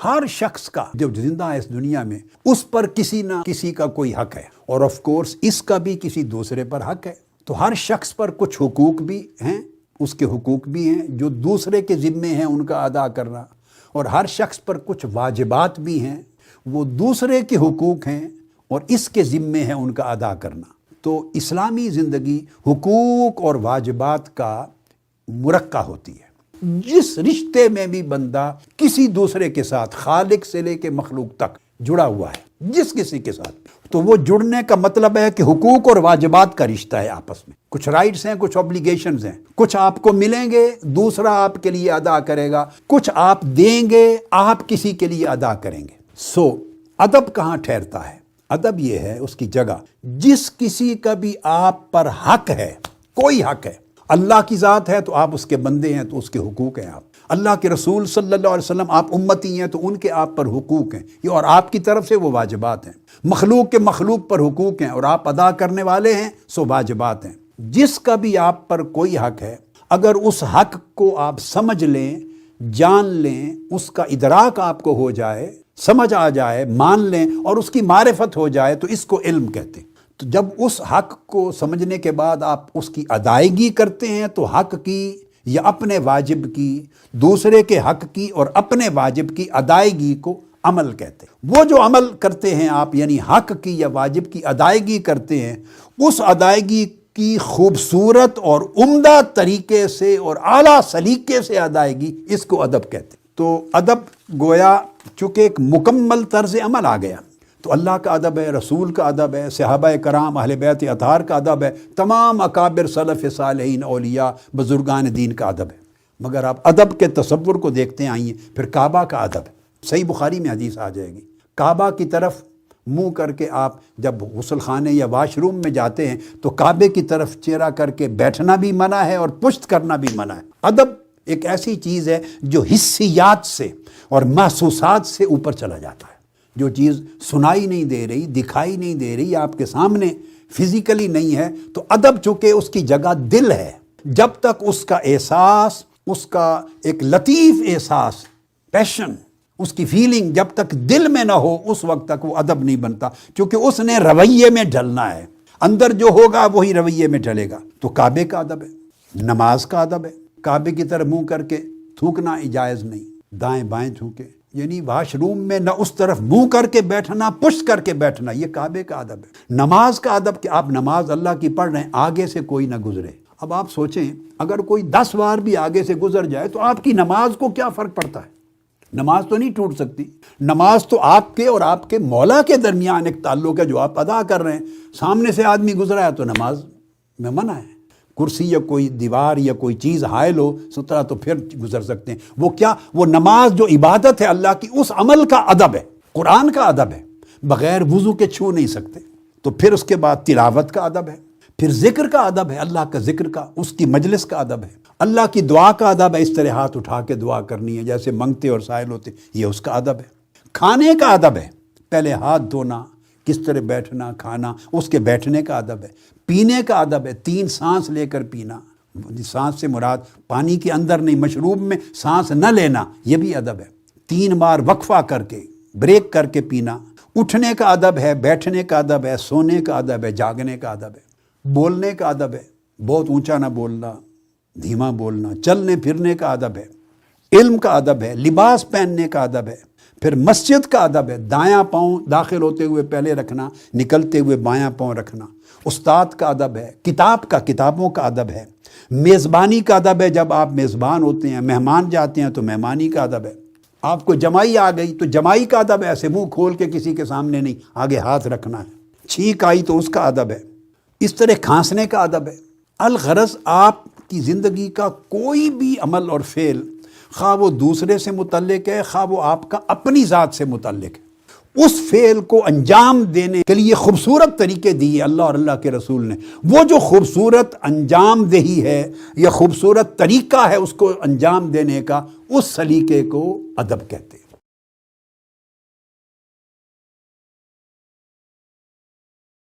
ہر شخص کا جو زندہ ہے اس دنیا میں اس پر کسی نہ کسی کا کوئی حق ہے، اور آف کورس اس کا بھی کسی دوسرے پر حق ہے۔ تو ہر شخص پر کچھ حقوق بھی ہیں، اس کے حقوق بھی ہیں جو دوسرے کے ذمے ہیں ان کا ادا کرنا، اور ہر شخص پر کچھ واجبات بھی ہیں، وہ دوسرے کے حقوق ہیں اور اس کے ذمے ہیں ان کا ادا کرنا۔ تو اسلامی زندگی حقوق اور واجبات کا مرقع ہوتی ہے۔ جس رشتے میں بھی بندہ کسی دوسرے کے ساتھ، خالق سے لے کے مخلوق تک جڑا ہوا ہے، جس کسی کے ساتھ، تو وہ جڑنے کا مطلب ہے کہ حقوق اور واجبات کا رشتہ ہے آپس میں۔ کچھ رائٹس ہیں، کچھ اوبلیگیشنز ہیں، کچھ آپ کو ملیں گے، دوسرا آپ کے لیے ادا کرے گا، کچھ آپ دیں گے، آپ کسی کے لیے ادا کریں گے۔ ادب کہاں ٹھہرتا ہے؟ ادب یہ ہے اس کی جگہ جس کسی کا بھی آپ پر حق ہے، کوئی حق ہے۔ اللہ کی ذات ہے تو آپ اس کے بندے ہیں تو اس کے حقوق ہیں آپ۔ اللہ کے رسول صلی اللہ علیہ وسلم آپ امتی ہیں تو ان کے آپ پر حقوق ہیں، یہ اور آپ کی طرف سے وہ واجبات ہیں۔ مخلوق کے مخلوق پر حقوق ہیں اور آپ ادا کرنے والے ہیں، سو واجبات ہیں۔ جس کا بھی آپ پر کوئی حق ہے، اگر اس حق کو آپ سمجھ لیں، جان لیں، اس کا ادراک آپ کو ہو جائے، سمجھ آ جائے، مان لیں اور اس کی معرفت ہو جائے تو اس کو علم کہتے ہیں۔ تو جب اس حق کو سمجھنے کے بعد آپ اس کی ادائیگی کرتے ہیں تو حق کی یا اپنے واجب کی، دوسرے کے حق کی اور اپنے واجب کی ادائیگی کو عمل کہتے ہیں۔ وہ جو عمل کرتے ہیں آپ، یعنی حق کی یا واجب کی ادائیگی کرتے ہیں، اس ادائیگی کی خوبصورت اور عمدہ طریقے سے اور اعلیٰ سلیقے سے ادائیگی، اس کو ادب کہتے ہیں۔ تو ادب گویا چونکہ ایک مکمل طرز عمل آ گیا، تو اللہ کا ادب ہے، رسول کا ادب ہے، صحابہ کرام اہل بیت اطہار کا ادب ہے، تمام اکابر سلف صالحین اولیاء بزرگان دین کا ادب ہے۔ مگر آپ ادب کے تصور کو دیکھتے آئیے، پھر کعبہ کا ادب ہے۔ صحیح بخاری میں حدیث آ جائے گی، کعبہ کی طرف منہ کر کے آپ جب غسل خانے یا واش روم میں جاتے ہیں تو کعبے کی طرف چہرہ کر کے بیٹھنا بھی منع ہے اور پشت کرنا بھی منع ہے۔ ادب ایک ایسی چیز ہے جو حسیات سے اور محسوسات سے اوپر چلا جاتا ہے۔ جو چیز سنائی نہیں دے رہی، دکھائی نہیں دے رہی، آپ کے سامنے فزیکلی نہیں ہے، تو ادب چونکہ اس کی جگہ دل ہے، جب تک اس کا احساس، اس کا ایک لطیف احساس، پیشن، اس کی فیلنگ جب تک دل میں نہ ہو، اس وقت تک وہ ادب نہیں بنتا، کیونکہ اس نے رویے میں ڈھلنا ہے، اندر جو ہوگا وہی رویے میں ڈھلے گا۔ تو کعبے کا ادب ہے، نماز کا ادب ہے، کعبے کی طرف منہ کر کے تھوکنا جائز نہیں، دائیں بائیں تھوکے، یعنی واش روم میں نہ اس طرف منہ کر کے بیٹھنا، پشت کر کے بیٹھنا، یہ کعبے کا ادب ہے۔ نماز کا ادب کہ آپ نماز اللہ کی پڑھ رہے ہیں، آگے سے کوئی نہ گزرے۔ اب آپ سوچیں اگر کوئی 10 بار بھی آگے سے گزر جائے تو آپ کی نماز کو کیا فرق پڑتا ہے؟ نماز تو نہیں ٹوٹ سکتی، نماز تو آپ کے اور آپ کے مولا کے درمیان ایک تعلق ہے جو آپ ادا کر رہے ہیں۔ سامنے سے آدمی گزرا ہے تو نماز میں منع ہے۔ کرسی یا کوئی دیوار یا کوئی چیز حائل ہو سترا تو پھر گزر سکتے ہیں۔ وہ کیا؟ وہ نماز جو عبادت ہے اللہ کی، اس عمل کا ادب ہے، قرآن کا ادب ہے، بغیر وضو کے چھو نہیں سکتے۔ تو پھر اس کے بعد تلاوت کا ادب ہے، پھر ذکر کا ادب ہے، اللہ کا ذکر کا، اس کی مجلس کا ادب ہے، اللہ کی دعا کا ادب ہے، اس طرح ہاتھ اٹھا کے دعا کرنی ہے جیسے منگتے اور سائل ہوتے، یہ اس کا ادب ہے۔ کھانے کا ادب ہے، پہلے ہاتھ دھونا، کس طرح بیٹھنا، کھانا، اس کے بیٹھنے کا ادب ہے۔ پینے کا ادب ہے، 3 سانس لے کر پینا، سانس سے مراد پانی کے اندر نہیں، مشروب میں سانس نہ لینا، یہ بھی ادب ہے۔ 3 بار وقفہ کر کے، بریک کر کے پینا۔ اٹھنے کا ادب ہے، بیٹھنے کا ادب ہے، سونے کا ادب ہے، جاگنے کا ادب ہے۔ بولنے کا ادب ہے، بہت اونچا نہ بولنا، دھیما بولنا۔ چلنے پھرنے کا ادب ہے، علم کا ادب ہے، لباس پہننے کا ادب ہے۔ پھر مسجد کا ادب ہے، دایاں پاؤں داخل ہوتے ہوئے پہلے رکھنا، نکلتے ہوئے بایاں پاؤں رکھنا۔ استاد کا ادب ہے، کتابوں کا ادب ہے۔ میزبانی کا ادب ہے، جب آپ میزبان ہوتے ہیں، مہمان جاتے ہیں تو مہمانی کا ادب ہے۔ آپ کو جمائی آ گئی تو جمائی کا ادب ہے، ایسے منہ کھول کے کسی کے سامنے نہیں، آگے ہاتھ رکھنا ہے۔ چھینک آئی تو اس کا ادب ہے۔ اس طرح کھانسنے کا ادب ہے۔ الغرض آپ کی زندگی کا کوئی بھی عمل اور فعل، خواہ وہ دوسرے سے متعلق ہے، خواہ وہ آپ کا اپنی ذات سے متعلق ہے، اس فعل کو انجام دینے کے لیے خوبصورت طریقے دیے اللہ اور اللہ کے رسول نے۔ وہ جو خوبصورت انجام دہی ہے یا خوبصورت طریقہ ہے اس کو انجام دینے کا، اس سلیقے کو ادب کہتے ہیں۔